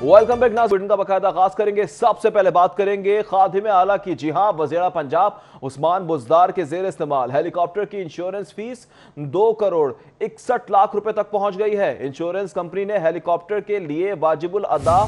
Welcome back. Bulletin का बकायदा आगाज करेंगे। सबसे पहले बात करेंगे खादिम आला की। जी हां, वज़ीर पंजाब उस्मान बुज़दार के जेर इस्तेमाल हेलीकॉप्टर की इंश्योरेंस फीस 2 करोड़ 61 लाख रुपए तक पहुंच गई है। इंश्योरेंस कंपनी ने हेलीकॉप्टर के लिए वाजिबुल अदा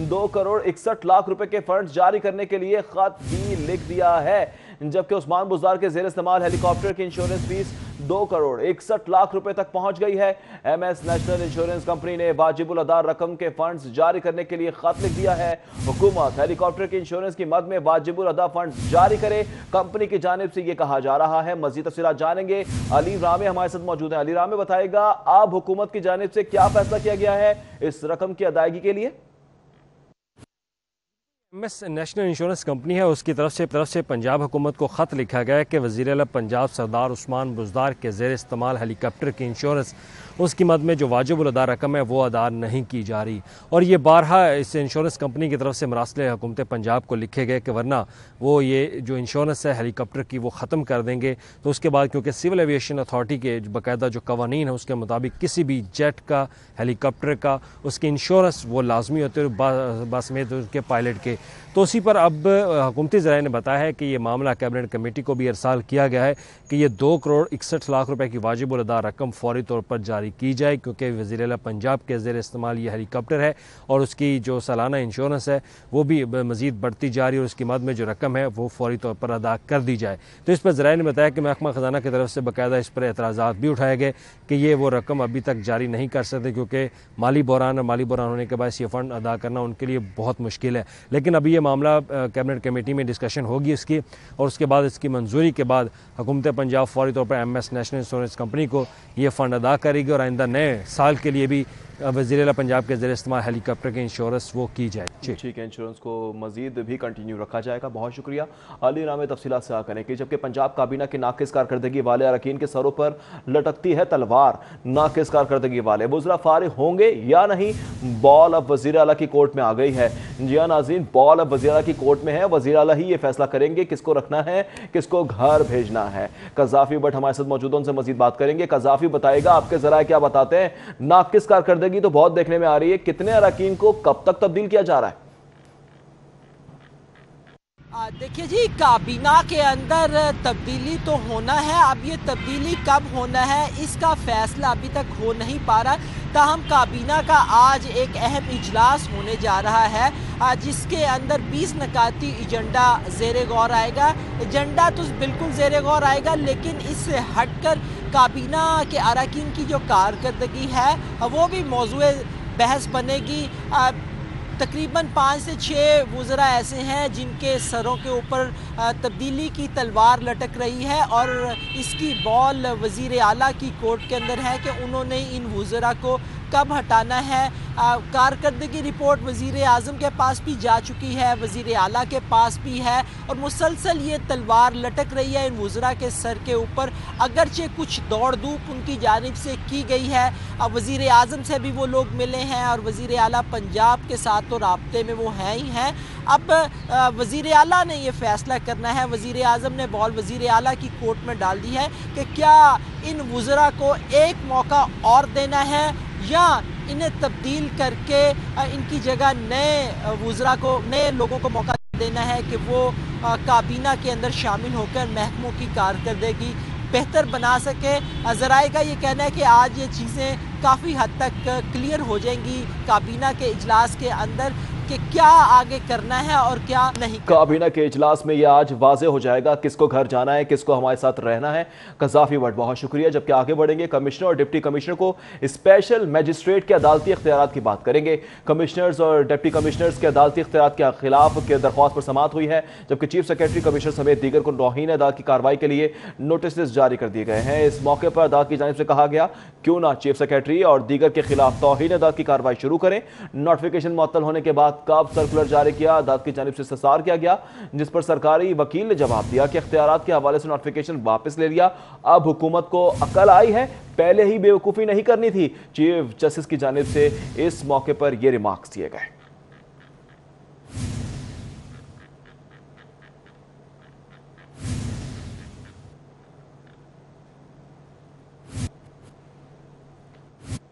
2 करोड़ 61 लाख रुपए के फंड जारी करने के लिए खत भी लिख दिया है, जबकि उस्मान बुज़दार के जेर इस्तेमाल हेलीकॉप्टर की इंश्योरेंस फीस 2 करोड़ 61 लाख रुपए तक पहुंच गई है। एमएस नेशनल इंश्योरेंस कंपनी ने वाजिबुल अदा रकम के फंड्स जारी करने के लिए खत लिख दिया है। हुकूमत हेलीकॉप्टर की इंश्योरेंस की मद में वाजिबुल अदा फंड जारी करे, कंपनी की जानिब से यह कहा जा रहा है। मजीद तफसीलात जानेंगे। अली रामे हमारे साथ मौजूद हैं। अली रामे बताएगा अब हुकूमत की जानिब से क्या फैसला किया गया है इस रकम की अदायगी के लिए। एमएस नेशनल इंश्योरेंस कंपनी है, उसकी तरफ से पंजाब हुकूमत को ख़त लिखा गया है कि वज़ीर आला पंजाब सरदार उस्मान बुज़दार के ज़ेर इस्तेमाल हेलीकॉप्टर की इंश्योरेंस उसकी मद में जो वाजिबुल अदा रकम है वो अदा नहीं की जा रही। और ये बारहा इस इंश्योरेंस कंपनी की तरफ से मरासले हुकूमत पंजाब को लिखे गए कि वरना वो ये जो इंश्योरेंस है हेलीकॉप्टर की वो ख़त्म कर देंगे। तो उसके बाद क्योंकि सिविल एविएशन अथॉरिटी के बाकायदा जो कवानीन है उसके मुताबिक किसी भी जेट का, हेलीकॉप्टर का, उसकी इंश्योरेंस वो लाजमी होते हैं बासमेत उसके पायलट के। तो उसी पर अब हुकूमती ज़राए ने बताया है कि ये मामला कैबिनेट कमेटी को भी इरसाल किया गया है कि ये 2 करोड़ 61 लाख रुपए की वाजिबुल अदा रकम फौरी तौर पर जारी की जाए, क्योंकि वज़ीर आला पंजाब के ज़ेर इस्तेमाल ये हेलीकॉप्टर है और उसकी जो सालाना इंश्योरेंस है वो भी मज़ीद बढ़ती जा रही है और उसकी मद में जो रकम है वो फौरी तौर पर अदा कर दी जाए। तो इस पर ज़राए ने बताया कि महकमा ख़जाना की तरफ से बाकायदा इस पर एतराज़ात भी उठाए गए कि ये वो रकम अभी तक जारी नहीं कर सकते, क्योंकि माली बहरान होने के बाद ये फ़ंड अदा करना उनके लिए बहुत मुश्किल है। लेकिन अभी ये मामला कैबिनेट कमेटी में डिस्कशन होगी इसकी, और उसके बाद इसकी मंजूरी के बाद हुकूमत पंजाब फौरी तौर पर एमएस नेशनल इंश्योरेंस कंपनी को ये फ़ंड अदा करेगी और आइंदा नए साल के लिए भी वज़ीर आला पंजाब के ज़रिए इस्तेमाल हेलीकॉप्टर के इंश्योरेंस वो की जाए। ठीक है, इंश्योरेंस को मजीद भी कंटिन्यू रखा जाएगा। बहुत शुक्रिया अली रामे तफसीलात से करने की। जबकि पंजाब काबीना की नाकिस कारकर्दगी वाले अरकान के सरों पर लटकती है तलवार। नाकिस कारकर्दगी वाले वज़रा फारिग होंगे या नहीं, बॉल अब वज़ीर आला की कोर्ट में आ गई है। जी हाँ नाज़रीन, बॉल अब वज़ीर आला की कोर्ट में है। वज़ीर आला ही ये फैसला करेंगे किसको रखना है, किसको घर भेजना है। कज़ाफ़ी भट्ट हमारे साथ मौजूद, उनसे मजीद बात करेंगे। कज़ाफ़ी बताएगा आपके ज़राए क्या बताते हैं। नाकिस कारकर्दगी तो बहुत देखने में आ रही है, कितने अरकान को कब तक तब्दील किया जा रहा है? देखिए जी, काबीना के अंदर तब्दीली तो होना है। अब ये तब्दीली कब होना है इसका फैसला अभी तक हो नहीं पा रहा। ताहम काबीना का आज एक अहम इजलास होने जा रहा है, जिसके अंदर 20 नकाती एजेंडा ज़ेरे गौर आएगा। एजेंडा तो बिल्कुल ज़ेरे गौर आएगा, लेकिन इससे हटकर काबीना के अरकान की जो कारकर्दगी है वो भी मौज़ूए बहस बनेगी। तकरीबन 5 से 6 वज़रा ऐसे हैं जिनके सरों के ऊपर तब्दीली की तलवार लटक रही है, और इसकी बॉल वज़ीर आला की कोर्ट के अंदर है कि उन्होंने इन वज़रा को कब हटाना है। कारकर्दगी रिपोर्ट वज़ीर आज़म के पास भी जा चुकी है, वज़ीर आला के पास भी है, और मुसलसल ये तलवार लटक रही है इन वज़रा के सर के ऊपर। अगरचे कुछ दौड़ धूप उनकी जानिब से की गई है, वज़ीर आज़म से भी वो लोग मिले हैं और वज़ीर आला पंजाब के साथ तो राब्ते में वो हैं ही हैं। अब वज़ीर आला ने ये फ़ैसला करना है, वज़ीर आज़म ने बॉल वज़ीर आला की कोर्ट में डाल दी है कि क्या इन वज़रा को एक मौका और देना है या इन्हें तब्दील करके इनकी जगह नए वज़रा को, नए लोगों को मौका देना है कि वो काबीना के अंदर शामिल होकर महकमों की कारकर्दगी बेहतर बना सके। ज़राए का ये कहना है कि आज ये चीज़ें काफ़ी हद तक क्लियर हो जाएंगी काबीना के इजलास के अंदर कि क्या आगे करना है और क्या नहीं। काबीना के इजलास में यह आज वाज़े हो जाएगा किसको घर जाना है, किसको हमारे साथ रहना है। कज़ाफ़ी भट्ट बहुत शुक्रिया। जबकि आगे बढ़ेंगे, कमिश्नर और डिप्टी कमिश्नर को स्पेशल मजिस्ट्रेट के अदालती इख्तियारात की बात करेंगे। कमिश्नर्स और डिप्टी कमिश्नर्स के अदालती इख्तियारात के खिलाफ के दरख्वास्त पर समाअत हुई है, जबकि चीफ सेक्रेटरी कमिश्नर समेत दीगर को तौहीन अदालत की कार्रवाई के लिए नोटिस जारी कर दिए गए हैं। इस मौके पर अदालत की जानिब से कहा गया क्यों ना चीफ सेक्रेटरी और दीगर के खिलाफ तौहीन अदालत की कार्रवाई शुरू करें। नोटिफिकेशन मुअत्तल होने के बाद कब सर्कुलर जारी किया, अदालत की जानिब से इस्तफसार किया गया, जिस पर सरकारी वकील ने जवाब दिया कि इख्तियारात के हवाले से नोटिफिकेशन वापस ले लिया। अब हुकूमत को अकल आई है, पहले ही बेवकूफ़ी नहीं करनी थी। चीफ जस्टिस की जानिब से इस मौके पर यह रिमार्क्स दिए गए।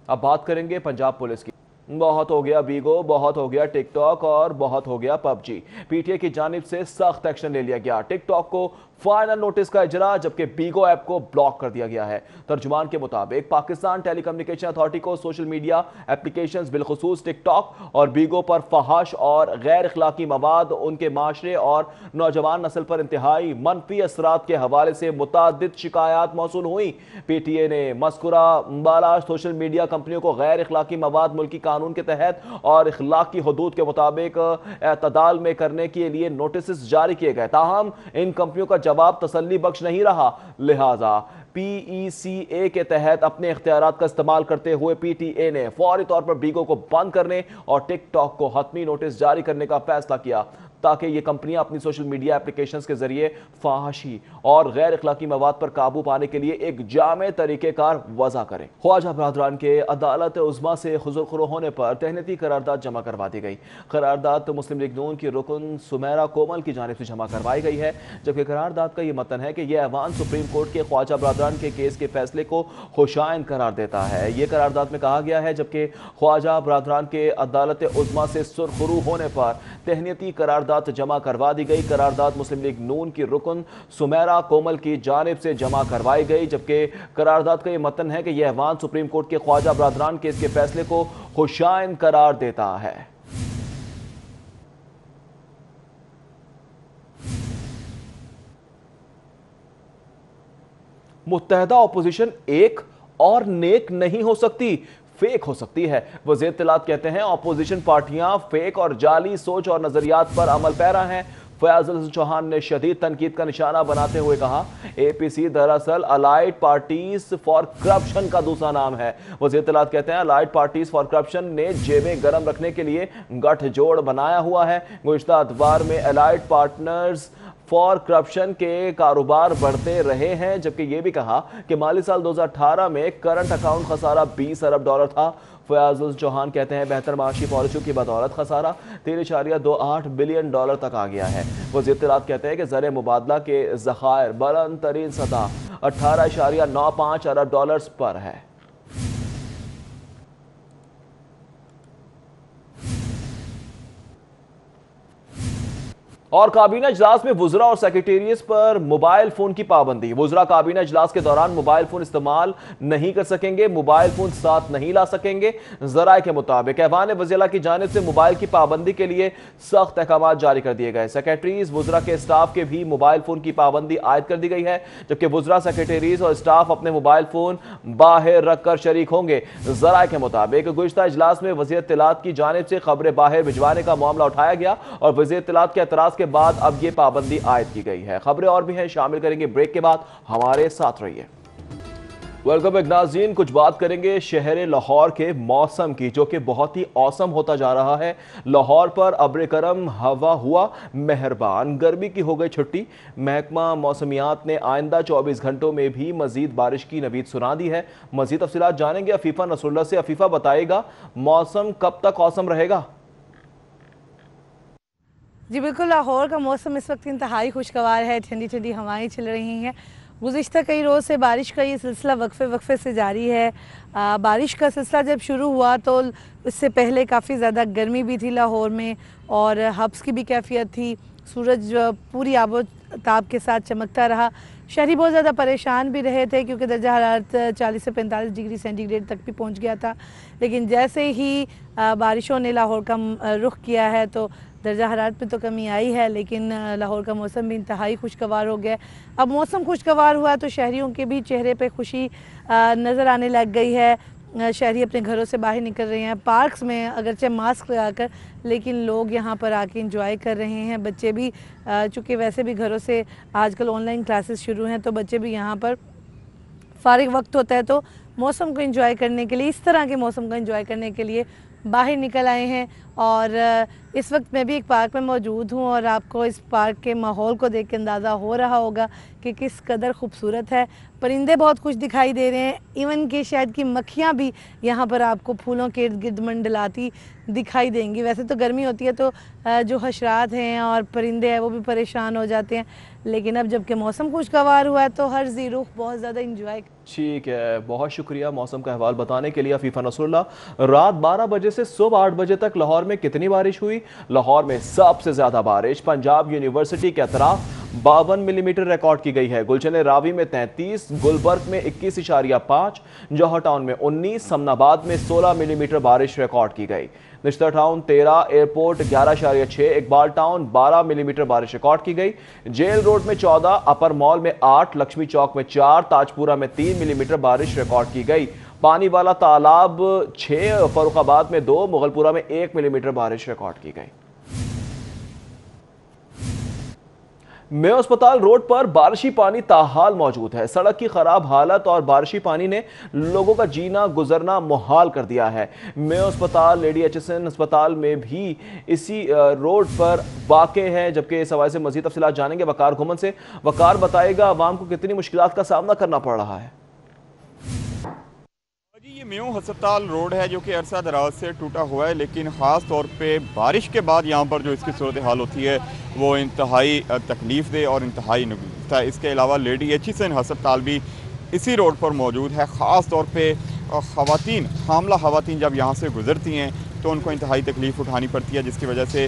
अब बात करेंगे पंजाब पुलिस की। बहुत हो गया बीगो, बहुत हो गया टिकटॉक और बहुत हो गया पबजी। पीटीए की जानिब से सख्त एक्शन ले लिया गया। टिकटॉक को फाइनल नोटिस का इजरा, जबकि बीगो ऐप को ब्लॉक कर दिया गया है। तर्जुमान के मुताबिक पाकिस्तान टेलीकम्युनिकेशन अथॉरिटी को सोशल मीडिया एप्लीकेशंस बिलखुसूस टिकटॉक और बीगो पर फहाश और गैर अखलाकी मवाद, उनके माशरे और नौजवान नस्ल पर इंतहाई मनफी असरात के हवाले से मुतादिद शिकायत मौसूल हुई। पीटीए ने मस्कुरा बाला सोशल मीडिया कंपनियों को गैर अखलाकी मवाद मुल्की कानून के तहत और इखलाकी हदूद के मुताबिक एतदाल में करने के लिए नोटिस जारी किए गए। ताहम इन कंपनियों का जवाब तसल्ली बख्श नहीं रहा, लिहाजा PECA के तहत अपने इख्तियारात का इस्तेमाल करते हुए PTA ने फौरी तौर पर बीगो को बंद करने और टिकटॉक को हतमी नोटिस जारी करने का फैसला किया, ताकि ये कंपनियां अपनी सोशल मीडिया एप्लीकेशंस के जरिए फाहशी और गैर अखलाकी मवाद पर काबू पाने के लिए एक जामे तरीकेकार वज़ा करें। ख्वाजा बरदरान के अदालत उज़्मा से हुज़ूर होने पर तहनीती करारदाद जमा करवा दी गई। करारदाद मुस्लिम लीग नून की रुकन सुमेरा कोमल की जानिब से जमा करवाई गई है, जबकि करारदाद का यह मतन है कि यह ऐवान सुप्रीम कोर्ट के ख्वाजा बरदरान के केस के फैसले को खुशाइन करार देता है। यह करारदाद में कहा गया है, जबकि ख्वाजा बरदरान के अदालत उज़्मा से सुरखरू होने पर तहनीती करारदाद जमा करवा दी गई। करारदाद मुस्लिम लीग नून की रुकन सुमेरा कोमल की जानिब से जमा करवाई गई, जबकि करारदाद का यह मतन है कि यह ऐवान सुप्रीम कोर्ट के ख्वाजा बरदरान केस के फैसले को खुशाइन करार देता है। मुत्तहदा अपोजिशन एक और नेक नहीं हो सकती, फेक हो सकती है। वज़ीर इत्तलात कहते हैं अपोजिशन पार्टियां फेक और जाली सोच और नजरियात पर अमल पैरा हैं। फयाज अल हसन चौहान ने शदीद तनकीद का निशाना बनाते हुए कहा, APC दरअसल अलाइड पार्टीज फॉर करप्शन का दूसरा नाम है। वज़ीर इत्तलात कहते हैं अलाइड पार्टीज फॉर करप्शन ने जेबें गर्म रखने के लिए गठजोड़ बनाया हुआ है। गुज़िश्ता अतवार में अलाइड पार्टनर्स फॉर करप्शन के कारोबार बढ़ते रहे हैं, जबकि यह भी कहा कि माली साल 2018 में करंट अकाउंट खसारा 20 अरब डॉलर था। फयाज अल चौहान कहते हैं बेहतर माशी पॉलिसियों की बदौलत खसारा 3.28 बिलियन डॉलर तक आ गया है। वज़ीर इत्तलात कहते हैं कि ज़र मुबादला के ज़खायर बुलंद तरीन सतह 18.95 अरब डॉलर पर है। और काबीना इजलास में वुज़रा और सेक्रेटेरिएट्स पर मोबाइल फोन की पाबंदी। वुज़रा काबीना इजलास के दौरान मोबाइल फोन इस्तेमाल नहीं कर सकेंगे, मोबाइल फोन साथ नहीं ला सकेंगे। ज़राए के मुताबिक ऐवान वज़ीरा की जानिब से मोबाइल की पाबंदी के लिए सख्त अहकाम जारी कर दिए गए। सेक्रेटरीज वुज़रा के स्टाफ के भी मोबाइल फोन की पाबंदी आयद कर दी गई है, जबकि वुज़रा सेक्रेटरीज और स्टाफ अपने मोबाइल फोन बाहर रखकर शरीक होंगे। ज़राए के मुताबिक गुज़िश्ता इजलास में वज़ीर इत्तलात की जानिब से खबरें बाहर भिजवाने का मामला उठाया गया और वज़ीर इत्तलात के एतराज़ के बाद अब यह पाबंदी आयद की गई है। खबरें और भी हैं, शामिल करेंगे ब्रेक के बाद, हमारे साथ रहिए। वेलकम बैक नाज़रीन, कुछ बात करेंगे शहर लाहौर के मौसम की, जो कि बहुत ही औसम होता जा रहा है। लाहौर पर अब्र करम हवा हुआ मेहरबान, गर्मी की हो गई छुट्टी। महकमा मौसमियात ने आइंदा 24 घंटों में भी मजीद बारिश की नवीद सुना दी है। मजीद तफसीलात जानेंगे अफीफा नसरुल्लाह से। अफीफा बताएगा मौसम कब तक औसम रहेगा? जी बिल्कुल, लाहौर का मौसम इस वक्त इंतहाई खुशगवार है, ठंडी ठंडी हवाएं चल रही हैं। गुज़िश्ता कई रोज़ से बारिश का ये सिलसिला वक्फे से जारी है। बारिश का सिलसिला जब शुरू हुआ तो इससे पहले काफ़ी ज़्यादा गर्मी भी थी लाहौर में और हब्स की भी कैफियत थी। सूरज पूरी आबोताब के साथ चमकता रहा। शहरी बहुत ज़्यादा परेशान भी रहे थे क्योंकि दर्जा हरारत 40 से 45 डिग्री सेंटीग्रेड तक भी पहुंच गया था। लेकिन जैसे ही बारिशों ने लाहौर का रुख किया है तो दर्जा हरारत में तो कमी आई है, लेकिन लाहौर का मौसम भी इंतहाई खुशगवार हो गया। अब मौसम खुशगवार हुआ तो शहरियों के भी चेहरे पे खुशी नज़र आने लग गई है। शहरी अपने घरों से बाहर निकल रहे हैं, पार्क्स में अगरचे मास्क लगाकर, लेकिन लोग यहाँ पर आके इंजॉय कर रहे हैं। बच्चे भी चूँकि वैसे भी घरों से आजकल ऑनलाइन क्लासेस शुरू हैं तो बच्चे भी यहाँ पर फारिग वक्त होता है तो मौसम को एंजॉय करने के लिए, इस तरह के मौसम को एंजॉय करने के लिए बाहर निकल आए हैं। और इस वक्त मैं भी एक पार्क में मौजूद हूँ और आपको इस पार्क के माहौल को देख के अंदाज़ा हो रहा होगा कि किस कदर खूबसूरत है। परिंदे बहुत कुछ दिखाई दे रहे हैं, इवन कि शायद कि मक्खियाँ भी यहाँ पर आपको फूलों के इर्द गिर्द मंडलाती दिखाई देंगी। वैसे तो गर्मी होती है तो जो हशरात हैं और परिंदे हैं वो भी परेशान हो जाते हैं, लेकिन अब जबकि मौसम खुशगवार हुआ है तो हर जी रुख बहुत ज़्यादा इंजॉय ठीक है, बहुत शुक्रिया मौसम का अहवाल बताने के लिए अफीफा नसरुल्लाह। रात 12 बजे से सुबह 8 बजे तक लाहौर में कितनी बारिश हुई? लाहौर में सबसे ज्यादा बारिश पंजाब यूनिवर्सिटी के अतराफ 52 मिलीमीटर रिकॉर्ड की गई है। गुलशन रावी में 33, गुलबर्ग में 21.5, जौहर टाउन में 19, समनाबाद में 16 मिलीमीटर बारिश रिकॉर्ड की गई। Nishtar town 13, airport 11.6, Iqbal town 12 millimetre बारिश रिकॉर्ड की गई। जेल रोड में 14, अपर मॉल में 8, लक्ष्मी चौक में 4, ताजपुरा में 3 मिलीमीटर बारिश रिकॉर्ड की गई। पानी वाला तालाब 6, फरुखाबाद में 2, मुगलपुरा में 1 मिलीमीटर बारिश रिकॉर्ड की गई। मेयो अस्पताल रोड पर बारिशी पानी ताहाल मौजूद है। सड़क की खराब हालत और बारिशी पानी ने लोगों का जीना गुजरना मुहाल कर दिया है। मेयो अस्पताल लेडी एचएसएन अस्पताल में भी इसी रोड पर वाक़े है। जबकि इस हवाले से मजीद तफसीलात जानेंगे वकार घुमन से। वकार बताएगा आवाम को कितनी मुश्किलात का सामना करना पड़ रहा है। ये मेयो अस्पताल रोड है जो कि अरसा दराज से टूटा हुआ है, लेकिन ख़ास तौर पे बारिश के बाद यहाँ पर जो इसकी सूरत हाल होती है वो इंतहाई तकलीफ़ दे और इंतहाई नुकसान है। इसके अलावा लेडी एचएसएन अस्पताल भी इसी रोड पर मौजूद है। ख़ास तौर पे ख़वातीन, हामला ख़वातीन जब यहाँ से गुज़रती हैं तो उनको इंतहाई तकलीफ़ उठानी पड़ती है, जिसकी वजह से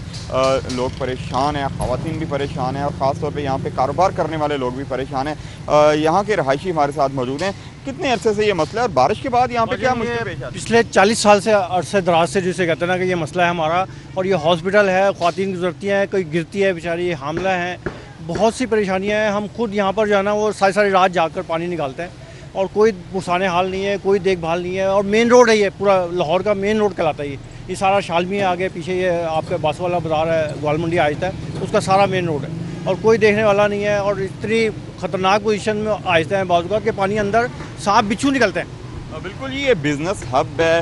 लोग परेशान हैं, ख़वातीन भी परेशान हैं और ख़ास तौर पे यहाँ पे कारोबार करने वाले लोग भी परेशान हैं। यहाँ के रहायशी हमारे साथ मौजूद हैं। कितने अरसे से ये मसला है और बारिश के बाद यहाँ पे क्या मुश्किल पेश आती है? पिछले 40 साल से अरसे दराज से जिसे कहते हैं ना कि ये मसला है हमारा, और ये हॉस्पिटल है, ख़वातीन गुजरती हैं, कोई गिरती है बेचारी, हामला है, बहुत सी परेशानियाँ हैं। हम खुद यहाँ पर जो है ना वो सारी सारी रात जाकर पानी निकालते हैं और कोई पुरसाने हाल नहीं है, कोई देखभाल नहीं है। और मेन रोड है, ये पूरा लाहौर का मेन रोड कहलाता है। ये सारा शालमी है, आगे पीछे ये आपका बास वाला बाजार है, ग्वाल मंडी आहिस्ता है, उसका सारा मेन रोड है और कोई देखने वाला नहीं है। और इतनी ख़तरनाक पोजीशन में आहिस्ता है बाज़ के पानी अंदर सांप बिच्छू निकलते हैं। बिल्कुल, ये बिज़नेस हब है,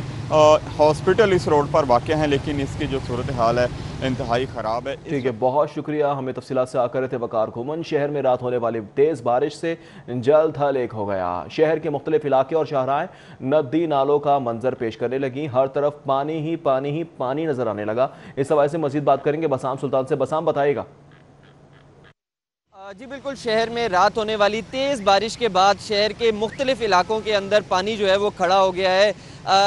हॉस्पिटल इस रोड पर वाक़या है, लेकिन इसकी जो सूरत हाल है इंतहाई ख़राब है। ठीक है, बहुत शुक्रिया। हमें तफसीलात से आकर रहे थे वकार घुमन। शहर में रात होने वाली तेज़ बारिश से जल थल एक हो गया। शहर के मुख्तलिफ इलाके और शाहराएँ नदी नालों का मंजर पेश करने लगी। हर तरफ पानी ही पानी नजर आने लगा। इस हवाले से मजीद बात करेंगे बसाम सुल्तान से। बसाम बताइएगा। जी बिल्कुल, शहर में रात होने वाली तेज़ बारिश के बाद शहर के मुख्तलिफ इलाकों के अंदर पानी जो है वो खड़ा हो गया है।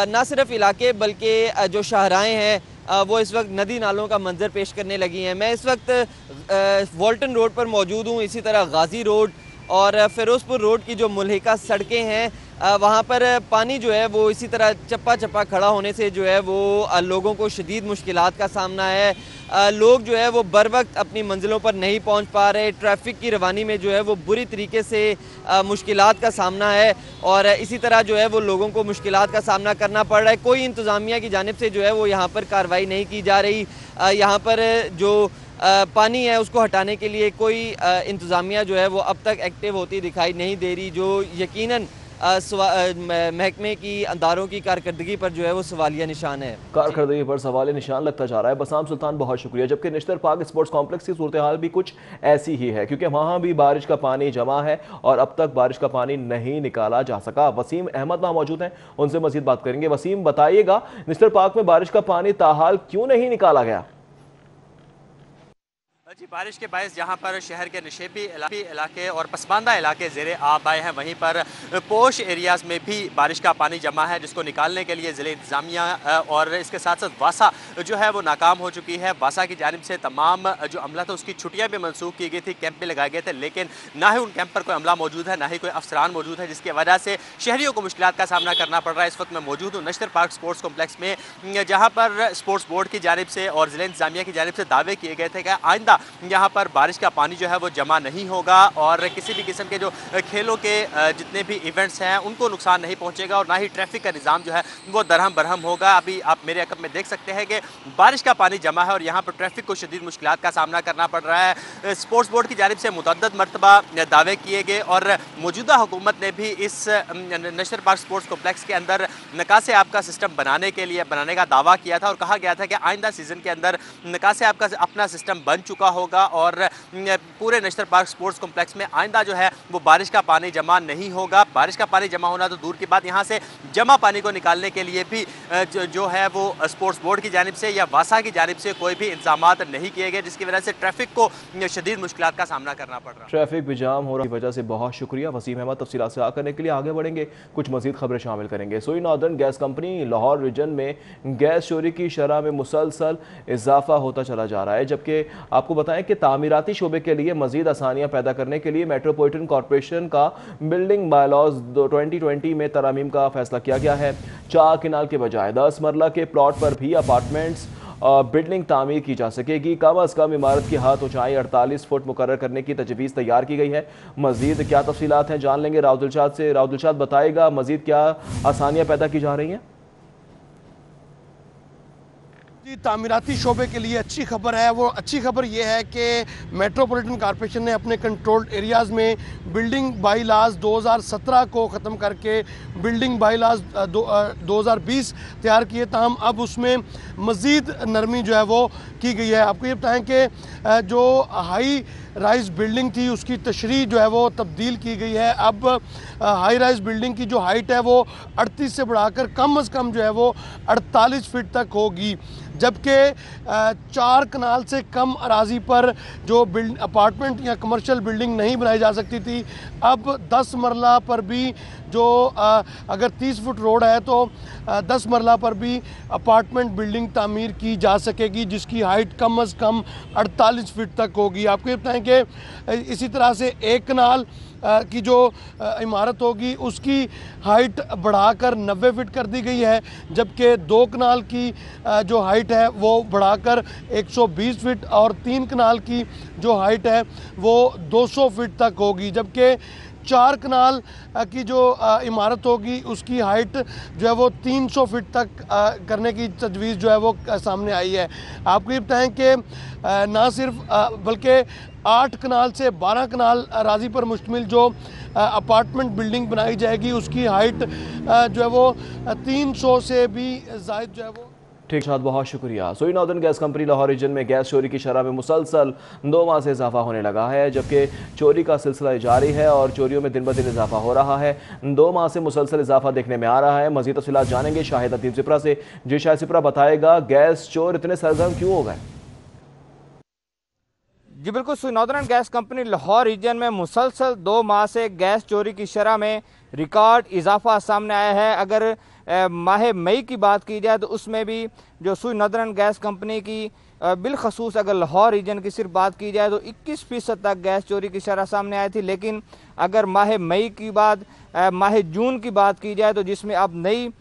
ना सिर्फ इलाके बल्कि जो शाहराएँ हैं वो इस वक्त नदी नालों का मंजर पेश करने लगी हैं। मैं इस वक्त वॉल्टन रोड पर मौजूद हूँ। इसी तरह गाजी रोड और फ़िरोज़पुर रोड की जो मुल्हिका सड़कें हैं वहाँ पर पानी जो है वो इसी तरह चप्पा चप्पा खड़ा होने से जो है वो लोगों को शदीद मुश्किलात का सामना है। लोग जो है वो बर वक्त अपनी मंजिलों पर नहीं पहुँच पा रहे। ट्रैफिक की रवानी में जो है वो बुरी तरीके से मुश्किलात का सामना है और इसी तरह जो है वो लोगों को मुश्किलात का सामना करना पड़ रहा है। कोई इंतज़ामिया की जानिब से जो है वो यहाँ पर कार्रवाई नहीं की जा रही। यहाँ पर जो पानी है उसको हटाने के लिए कोई इंतज़ामिया जो है वो अब तक एक्टिव होती दिखाई नहीं दे रही, जो यकीनन महकमे की अदारों की कारकर्दगी पर जो है वो सवालिया निशान है। कारकर्दगी पर सवालिया निशान लगता जा रहा है। बसाम सुल्तान बहुत शुक्रिया। जबकि निश्तर पार्क स्पोर्ट्स कॉम्प्लेक्स की सूरत हाल भी कुछ ऐसी ही है, क्योंकि वहाँ भी बारिश का पानी जमा है और अब तक बारिश का पानी नहीं निकाला जा सका। वसीम अहमद वहाँ मौजूद हैं, उनसे मजीद बात करेंगे। वसीम बताइएगा, निश्तर पार्क में बारिश का पानी ताहाल क्यों नहीं निकाला गया? जी, बारिश के बायस जहाँ पर शहर के नशेबी इलाके और पसमानदा इलाके ज़ेरे आब आए हैं, वहीं पर पोश एरियाज़ में भी बारिश का पानी जमा है, जिसको निकालने के लिए ज़िले इंतज़ामिया और इसके साथ साथ वासा जो है वो नाकाम हो चुकी है। वासा की जानिब से तमाम जो अमला था उसकी छुट्टियाँ भी मनसूख की गई थी, कैंप भी लगाए गए थे, लेकिन ना ही उन कैंप पर कोई अमला मौजूद है, ना ही कोई अफसरान मौजूद है, जिसकी वजह से शहरियों को मुश्किलात का सामना करना पड़ रहा है। इस वक्त मैं मौजूद हूँ नश्तर पार्क स्पोर्ट्स कॉम्प्लेक्स में, जहाँ पर स्पोर्ट्स बोर्ड की जानिब से और ज़िले इंतज़ामिया की जानिब से दावे किए गए थे कि आइंदा यहाँ पर बारिश का पानी जो है वो जमा नहीं होगा और किसी भी किस्म के जो खेलों के जितने भी इवेंट्स हैं उनको नुकसान नहीं पहुंचेगा और ना ही ट्रैफिक का निज़ाम जो है वो दरहम बरहम होगा। अभी आप मेरे अकब में देख सकते हैं कि बारिश का पानी जमा है और यहाँ पर ट्रैफिक को शदीद मुश्किलात का सामना करना पड़ रहा है। स्पोर्ट्स बोर्ड की जानिब से मुतअद्दिद मरतबा दावे किए गए और मौजूदा हुकूमत ने भी इस नश्तर पार्क स्पोर्ट्स कॉम्प्लेक्स के अंदर निकास आब का सिस्टम बनाने का दावा किया था और कहा गया था कि आइंदा सीज़न के अंदर निकास आब का अपना सिस्टम बन चुका होगा और पूरे नेशनल पार्क स्पोर्ट्स कॉम्प्लेक्स में आइंदा जो है वो बारिश का पानी जमा नहीं होगा। बारिश का पानी जमा होना तो दूर की बात, यहाँ से जमा पानी को निकालने के लिए भी जो है वो स्पोर्ट्स बोर्ड की जानिब से या वासा की जानिब से कोई भी इंतजामात नहीं किए गए, जिसकी वजह से ट्रैफिक को शदीद मुश्किलात का सामना करना पड़ रहा है। ट्रैफिक भी जाम हो रहा है, वजह से बहुत शुक्रिया वसीम अहमद। तफसीलात से करने के लिए आगे बढ़ेंगे, कुछ मजीद खबरें शामिल करेंगे। Sui northern gas company Lahore region में गैस चोरी की शरह में मुसलसल इजाफा होता चला जा रहा है, जबकि आपको बताएं कि तामीराती शोबे के लिए मजीद आसानियां पैदा करने के लिए मेट्रोपॉलिटन कॉरपोरेशन का बिल्डिंग बायलॉज 2020 में तरमीम का फैसला किया गया है। 4 किनाल के बजाय 10 मरला के प्लॉट पर भी अपार्टमेंट्स बिल्डिंग तामीर की जा सकेगी। कम अज़ कम इमारत की हाथ ऊंचाई 48 फुट मुकर्रर करने की तजवीज़ तैयार की गई है। मजीद क्या तफसीलात हैं जान लेंगे राव दिलशाद से। राव दिलशाद बताएगा मजीद क्या आसानियाँ पैदा की जा रही हैं। तामीराती शोबे के लिए अच्छी खबर है। वो अच्छी खबर ये है कि मेट्रोपॉलिटन कॉरपोरेशन ने अपने कंट्रोल्ड एरियाज़ में बिल्डिंग बाई लाज 2017 को ख़त्म करके बिल्डिंग बाई लाज 2020 तैयार किए, ताहम अब उसमें मज़ीद नरमी जो है वो की गई है। आपको ये बताएं कि जो हाई राइज बिल्डिंग थी उसकी तशरीह जो है वो तब्दील की गई है। अब हाई राइज बिल्डिंग की जो हाइट है वो 38 से बढ़ाकर कम अज़ कम जो है वो 48 फीट तक होगी, जबकि 4 कनाल से कम अराजी पर जो अपार्टमेंट या कमर्शियल बिल्डिंग नहीं बनाई जा सकती थी, अब 10 मरला पर भी जो अगर 30 फुट रोड है तो 10 मरला पर भी अपार्टमेंट बिल्डिंग तामीर की जा सकेगी, जिसकी हाइट कम अज़ कम 48 फीट तक होगी। आपको ये बताएं कि इसी तरह से 1 कनाल की जो इमारत होगी उसकी हाइट बढ़ाकर 90 फीट कर दी गई है, जबकि 2 कनाल की जो हाइट है वो बढ़ाकर 120 फीट और 3 कनाल की जो हाइट है वो 200 फीट तक होगी, जबकि 4 कनाल की जो इमारत होगी उसकी हाइट जो है वो 300 फीट तक करने की तजवीज़ जो है वो सामने आई है। आपको ये बताएं कि ना सिर्फ बल्कि 8 कनाल से 12 कनाल अराजी पर मुश्तमिल जो अपार्टमेंट बिल्डिंग बनाई जाएगी उसकी हाइट जो है वो 300 से भी ज़ायद जो है वो। ठीक शाद, बहुत शुक्रिया। Sui northern gas company Lahore region में गैस चोरी की शरह में मुसलसल 2 माह से इजाफा होने लगा है, जबकि चोरी का सिलसिला जारी है और चोरियों में दिन ब दिन इजाफा हो रहा है। 2 माह से मुसलसल इजाफा देखने में आ रहा है। मज़ीद तफसीलात जानेंगे शाहिद अतीब सिपरा से। जी शाहिद सिपरा बताएगा गैस चोर इतने सरगर्म क्यों हो गए? जी बिल्कुल, Sui northern gas company Lahore region में मुसलसल 2 माह से गैस चोरी की शरह में रिकॉर्ड इजाफा सामने आया है। अगर माह मई की बात की जाए तो उसमें भी जो सोई नॉर्दर्न गैस कंपनी की बिलखसूस अगर लाहौर रीजन की सिर्फ बात की जाए तो 21% तक गैस चोरी की शरह सामने आई थी। लेकिन अगर माह मई की बाद माह जून की बात की जाए तो जिसमें अब नई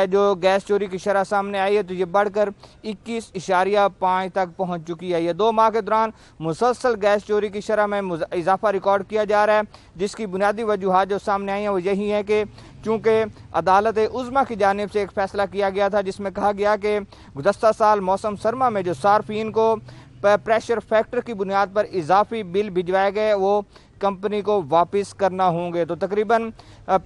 जो गैस चोरी की शरह सामने आई है तो ये बढ़कर 21.5 तक पहुंच चुकी है। ये 2 माह के दौरान मुसलसल गैस चोरी की शरह में इजाफा रिकॉर्ड किया जा रहा है, जिसकी बुनियादी वजूहात जो सामने आई हैं वो यही है कि चूँकि अदालत उज़्मा की जानिब से एक फ़ैसला किया गया था जिसमें कहा गया कि गुज़श्ता साल मौसम सरमा में जो सार्फिन को प्रेशर फैक्टर की बुनियाद पर इजाफी बिल भिजवाए गए वो कंपनी को वापस करना होंगे। तो तकरीबन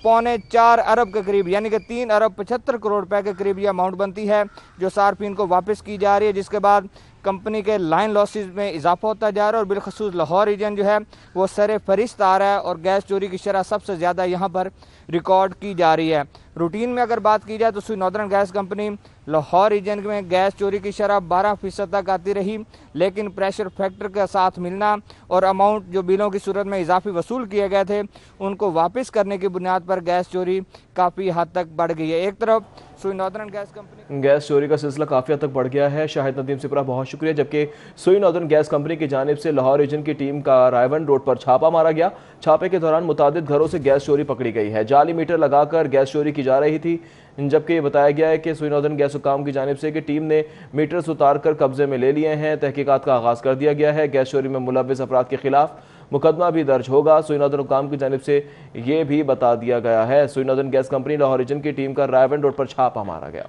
3.25 अरब के करीब यानी कि 3 अरब 75 करोड़ रुपए के करीब ये अमाउंट बनती है जो सार्फिन को वापस की जा रही है, जिसके बाद कंपनी के लाइन लॉसेस में इजाफा होता जा रहा है और बिलखसूस लाहौर रीजन जो है वो सर फहरिस्त आ रहा है और गैस चोरी की शरह सबसे ज़्यादा यहाँ पर रिकॉर्ड की जा रही है। रूटीन में अगर बात की जाए तो Sui northern gas company Lahore region में गैस चोरी की शरह 12% तक आती रही, लेकिन प्रेशर फैक्टर का साथ मिलना और अमाउंट जो बिलों की सूरत में इजाफी वसूल किए गए थे उनको वापस करने की बुनियाद पर गैस चोरी काफ़ी हद तक बढ़ गई है। एक तरफ सोई नॉर्दर्न गैस कंपनी गैस चोरी का सिलसिला काफ़ी हद तक बढ़ गया है। शाहिद नदीम सिपरा बहुत शुक्रिया। जबकि सोई नॉर्दर्न गैस कंपनी की जानिब से लाहौर रीजन की टीम का रायवन रोड पर छापा मारा गया। छापे के दौरान मुतादिद घरों से गैस चोरी पकड़ी गई है। जाली मीटर लगाकर गैस चोरी की जा रही थी, जबकि ये बताया गया है कि सोई नॉर्दर्न गैस हुकाम की जानिब से कि टीम ने मीटर्स उतार कर कब्जे में ले लिए हैं। तहकीकात का आगाज़ कर दिया गया है। गैस चोरी में मुलव्विस अफराद के खिलाफ मुकदमा भी दर्ज होगा। सोई नॉर्दर्न हुकाम की जानिब से ये भी बता दिया गया है। Sui northern gas company Lahore region की टीम का रायवन रोड पर छापा मारा गया।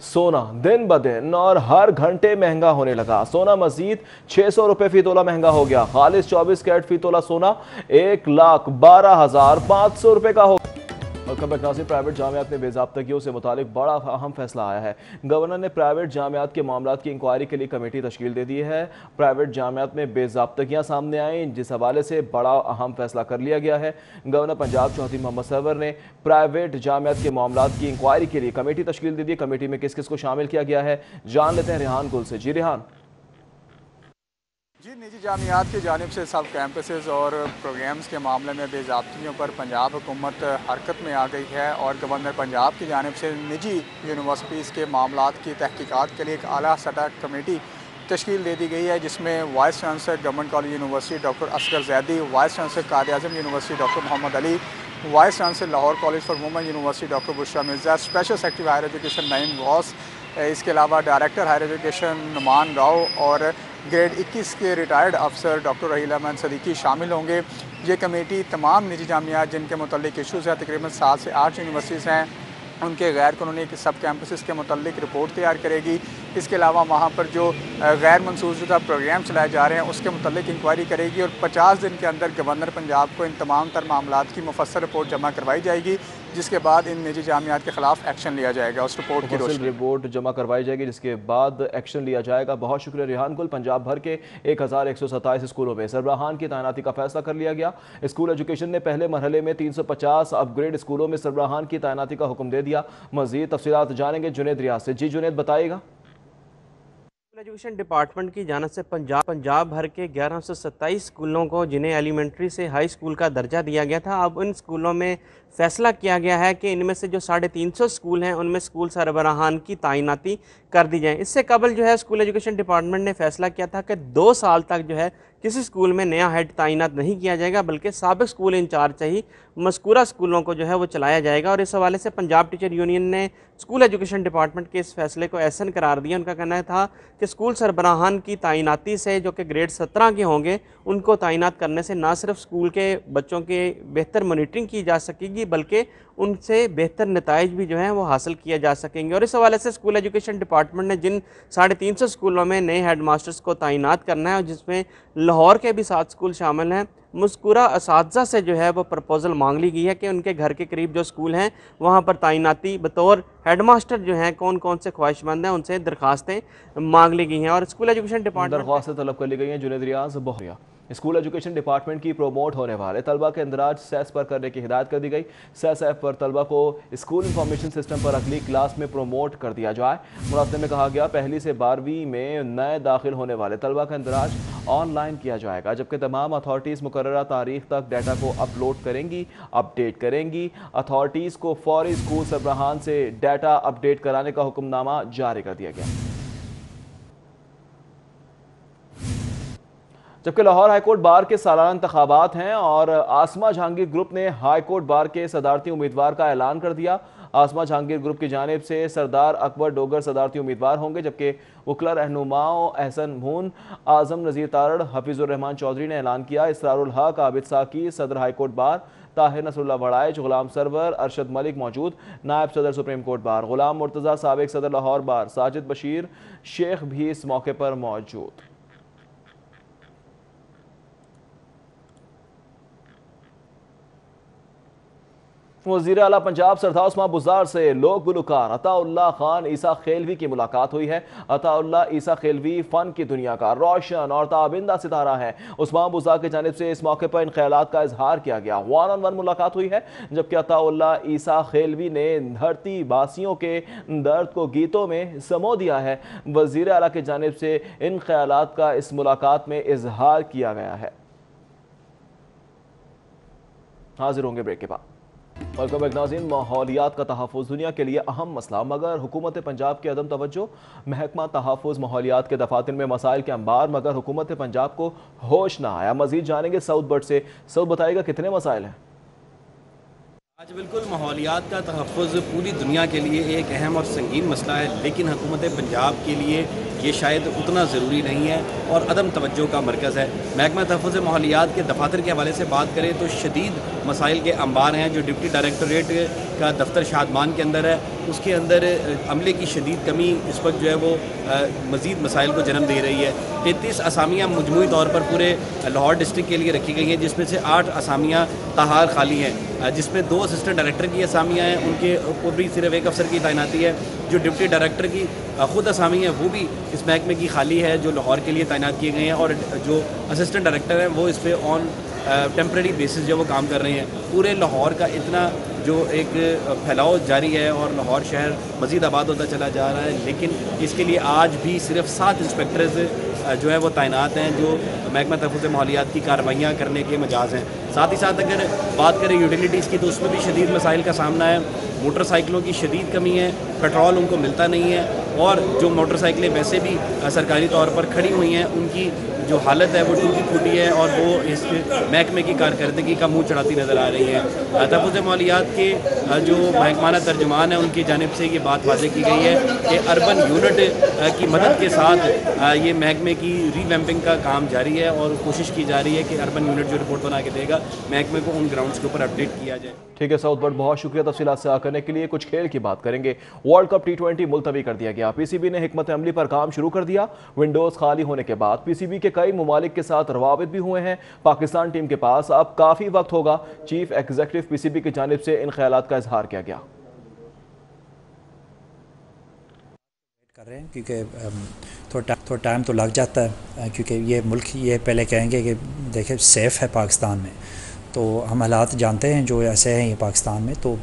सोना दिन ब दिन और हर घंटे महंगा होने लगा। सोना मजीद 600 रुपए फी तोला महंगा हो गया। खालिस 24 कैरेट फी तोला सोना 1,12,500 रुपए का हो। नाज़रीन, प्राइवेट जामियात में बेज़ाब्तगियों से मुतालिक बड़ा अहम फैसला आया है। गवर्नर ने प्राइवेट जामियात के मामलात की इंक्वायरी के लिए कमेटी तश्कील दे दी है। प्राइवेट जामियात में बेज़ाब्तगियाँ सामने आई, जिस हवाले से बड़ा अहम फैसला कर लिया गया है। गवर्नर पंजाब चौधरी मोहम्मद सरवर ने प्राइवेट जामियात के मामलात की इंक्वायरी के लिए कमेटी तश्कील दे दी। कमेटी में किस किस को शामिल किया गया है, जान लेते हैं रेहान गुल से। जी रेहान। जी, निजी जामियात की जानिब से सब कैंपसेस और प्रोग्राम्स के मामले में बेज़ाब्तियों पर पंजाब हुकूमत हरकत में आ गई है और गवर्नर पंजाब की जानिब से निजी यूनिवर्सिटीज़ के मामलात की तहकीकात के लिए एक आला सतह कमेटी तश्कील दे दी गई है, जिसमें vice chancellor government college university doctor Asghar Zaidi, vice chancellor Quaid-e-Azam university doctor Mohammad Ali, vice chancellor Lahore college for women university doctor Bushra Mirza, special secretary higher education Naeem Ghaus, इसके अलावा director higher education Noman Rao और ग्रेड 21 के रिटायर्ड अफसर डॉक्टर रहील अहमद सदीकी शामिल होंगे। ये कमेटी तमाम निजी जामियात जिनके मुतल्लिक इशूज़ हैं, तकरीबन 7 से 8 यूनिवर्सिटीज़ हैं, उनके गैर कानूनी सब कैंपसेस के मुतल्लिक रिपोर्ट तैयार करेगी। इसके अलावा वहाँ पर जो गैर मंसूरशुदा प्रोग्राम चलाए जा रहे हैं उसके मुतल्लिक इंक्वायरी करेगी और 50 दिन के अंदर गवर्नर पंजाब को इन तमाम तर मामलात की मुफस्सल रिपोर्ट जमा करवाई जाएगी, जिसके बाद इन निजी जामियात के खिलाफ एक्शन लिया जाएगा। उस रिपोर्ट की रिपोर्ट जमा करवाई जाएगी, जिसके बाद एक्शन लिया जाएगा। बहुत शुक्रिया रेहान गुल। पंजाब भर के 1127 स्कूलों में सरबराहान की तैनाती का फैसला कर लिया गया। स्कूल एजुकेशन ने पहले मरहले में 350 अपग्रेड स्कूलों में सरबराहान की तैनाती का हुक्म दे दिया। मजीद तफसीलात जानेंगे जुनेद रियाज से। जी जुनेद, बताइएगा। एजुकेशन डिपार्टमेंट की जानिब से पंजाब भर के 1127 स्कूलों को जिन्हें एलिमेंट्री से हाई स्कूल का दर्जा दिया गया था, अब इन स्कूलों में फ़ैसला किया गया है कि इनमें से जो 350 स्कूल हैं उनमें स्कूल सरबराहान की तैनाती कर दी जाए। इससे कबल जो है स्कूल एजुकेशन डिपार्टमेंट ने फैसला किया था कि 2 साल तक जो है किसी स्कूल में नया हेड तैनात नहीं किया जाएगा, बल्कि साबिक स्कूल इंचार्ज से ही मज़कूरा स्कूलों को जो है वो चलाया जाएगा। और इस हवाले से पंजाब टीचर यूनियन ने स्कूल एजुकेशन डिपार्टमेंट के इस फैसले को एहसन करार दिया। उनका कहना था कि स्कूल सरबराहान की तैनाती से जो कि ग्रेड 17 के होंगे उनको तैनात करने से ना सिर्फ स्कूल के बच्चों के बेहतर मॉनिटरिंग की जा सकेगी, बल्कि उनसे बेहतर नताइज भी जो हैं वो हासिल किए जा सकेंगे। और इस हवाले से स्कूल एजुकेशन डिपार्टमेंट ने जिन 350 स्कूलों में नए हेड मास्टर्स को तैनात करना है, जिसमें लाहौर के भी 7 स्कूल शामिल हैं, मज़कूरा असातिज़ा से जो है वो प्रपोज़ल मांग ली गई है कि उनके घर के करीब जो स्कूल हैं वहाँ पर तैनाती बतौर हेड मास्टर जो हैं कौन कौन से ख्वाहिशमंद हैं उनसे दरख्वास्तें मांग ली गई हैं और स्कूल एजुकेशन डिपार्टमेंट दरख्वास्तें तलब कर ली गई हैं। जुनेद रियाज, बहुत स्कूल एजुकेशन डिपार्टमेंट की प्रोमोट होने वाले तलबा के इंदराज सेस पर करने की हिदायत कर दी गई। सेस ऐप पर तलबा को स्कूल इंफॉर्मेशन सिस्टम पर अगली क्लास में प्रोमोट कर दिया जाए। मुनासिब में कहा गया 1ली से 12वीं में नए दाखिल होने वाले तलबा का इंदराज ऑनलाइन किया जाएगा, जबकि तमाम अथॉरिटीज़ मुकर्ररा तारीख तक डाटा को अपलोड करेंगी, अपडेट करेंगी। अथॉरिटीज़ को फौरी स्कूल सरबराहान से डाटा अपडेट कराने का हुक्मनामा जारी कर दिया गया। जबकि लाहौर हाईकोर्ट बार के सालाना इंतखाबात हैं और आसमा जहांगीर ग्रुप ने हाईकोर्ट बार के सदारती उम्मीदवार का ऐलान कर दिया। आसमा जहांगीर ग्रुप की जानिब से सरदार अकबर डोगर सदारती उम्मीदवार होंगे, जबकि वकला रहनुमाओं एहसन मून, आजम नज़ीर तारड़, हफीजुर रहमान चौधरी ने ऐलान किया। इसरारुल हक, आबिद साकी, सदर हाईकोर्ट बार, ताहिर नसरुल्लाह वड़ाइच, गुलाम सरवर, अरशद मलिक मौजूद, नायब सदर supreme court bar Ghulam Murtaza, साबिक सदर लाहौर बार साजिद बशीर शेख भी इस मौके पर मौजूद। वज़ीर आला पंजाब सरदार उस्मान बुज़दार से लोक गुलकार अताउल्लाह खान ईसा खेलवी की मुलाकात हुई है। अताउल्लाह ईसा खेलवी फ़न की दुनिया का रोशन और ताबिंदा सितारा है। उस्मान बुज़दार की जानिब से इस मौके पर इन ख्यालात का इजहार किया गया। 1-on-1 मुलाकात हुई है, जबकि अताउल्लाह ईसा खेलवी ने धरती बासियों के दर्द को गीतों में समो दिया है। वज़ीर आला की जानिब से इन ख्यालात का इस मुलाकात में इजहार किया गया है। हाजिर होंगे ब्रेक के बाद। वेलकम बैक नाज़रीन। माहौलियात का तहफ़्फ़ुज़ दुनिया के लिए अहम मसला, मगर हुकूमत पंजाब की अदम तवज्जो। महकमा तहफ़्फ़ुज़ माहौलियात के दफातर में मसाइल के अंबार, मगर हुकूमत पंजाब को होश ना आया। मज़ीद जानेंगे साउथ बर्ड से। साउथ बताएगा कितने मसाइल हैं। आज बिल्कुल माहौलियात का तहफ़्फ़ुज़ पूरी दुनिया के लिए एक अहम और संगीन मसला है, लेकिन हुकूमत पंजाब के लिए ये शायद उतना ज़रूरी नहीं है और अदम तवज्जो का मरकज़ है। महकमा तहफ़्फ़ुज़ माहौलियात के दफातर के हवाले से बात करें तो शदीद मसाइल के अंबार हैं। जो डिप्टी डायरेक्टरेट का दफ्तर शादमान के अंदर है, उसके अंदर अमले की शदीद कमी इस वक्त जो है वो मज़ीद मसाइल को जन्म दे रही है। 33 असामियाँ मजमूई तौर पर पूरे लाहौर डिस्ट्रिक्ट के लिए रखी गई हैं, जिसमें से 8 असामियाँ ताहार खाली हैं, जिसमें 2 असिस्टेंट डायरेक्टर की असामियाँ हैं, उनके ऊपर भी सिर्फ एक अफसर की तैनाती है। जो डिप्टी डायरेक्टर की ख़ुद असामी है वो भी इस महकमे की खाली है, जो लाहौर के लिए तैनात किए गए हैं, और जो असिस्टेंट डायरेक्टर हैं वो इस पर ऑन टेम्प्रेरी बेसिस जो वो काम कर रहे हैं। पूरे लाहौर का इतना जो एक फैलाव जारी है और लाहौर शहर मज़ीद आबाद होता चला जा रहा है, लेकिन इसके लिए आज भी सिर्फ 7 इंस्पेक्टर्स जो है वो तैनात हैं, जो महकमा तहफ़्फ़ुज़ माहौलियात की कार्रवाइयाँ करने के मजाज हैं। साथ ही साथ अगर बात करें यूटिलिटीज़ की, तो उसमें भी शदीद मसाइल का सामना है। मोटरसाइकिलों की शदीद कमी है, पेट्रोल उनको मिलता नहीं है, और जो मोटरसाइकिलें वैसे भी सरकारी तौर पर खड़ी हुई हैं उनकी जो हालत है वो टूटी फूटी है, और वो इस महकमे की कारकर्दगी का मुँह चढ़ाती नज़र आ रही है। तहफ़्फ़ुज़ माहौलियात के जो महकमाना तर्जुमान है उनकी जानिब से ये बात वाज़ेह की गई है कि अर्बन यूनिट की मदद के साथ ये महकमे की रीवैम्पिंग का काम जारी है, और कोशिश की जा रही है कि अर्बन यूनिट जो रिपोर्ट बना के देगा महकमे को उन ग्राउंड्स के ऊपर अपडेट किया जाए। ठीक है सऊद भट्ट, बहुत शुक्रिया तफसीलात से करने के लिए। कुछ खेल की बात करेंगे। वर्ल्ड कप T20 मुलतवी कर दिया गया। पीसीबी ने हिकमत अमली पर काम शुरू कर दिया। विंडोज खाली होने के बाद पीसीबी के कई ममालिक के साथ रवाबित भी हुए हैं। पाकिस्तान टीम के पास अब काफी वक्त होगा। चीफ एग्जीक्यूटिव पीसीबी की जानिब से इन ख्यालात का इजहार किया गया। कर रहे हैं क्योंकि थोड़ा टाइम तो लग जाता है, क्योंकि ये मुल्क ये पहले कहेंगे कि देखें सेफ़ है पाकिस्तान में, तो हम हालात जानते हैं जो ऐसे हैं ये पाकिस्तान में, तो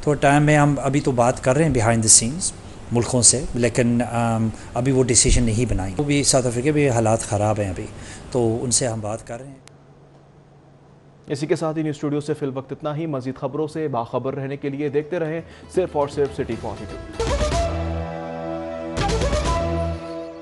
थोड़ा टाइम में हम अभी तो बात कर रहे हैं बिहाइंड द सीन्स मुल्कों से, लेकिन अभी वो डिसीजन नहीं बनाई। वो भी साउथ अफ्रीका भी हालात ख़राब हैं अभी, तो उनसे हम बात कर रहे हैं। इसी के साथ ही न्यूज़ स्टूडियो से फिल वक्त इतना ही। मज़ीद खबरों से बाखबर रहने के लिए देखते रहें सिर्फ और सिर्फ सिटी पॉजिटिव।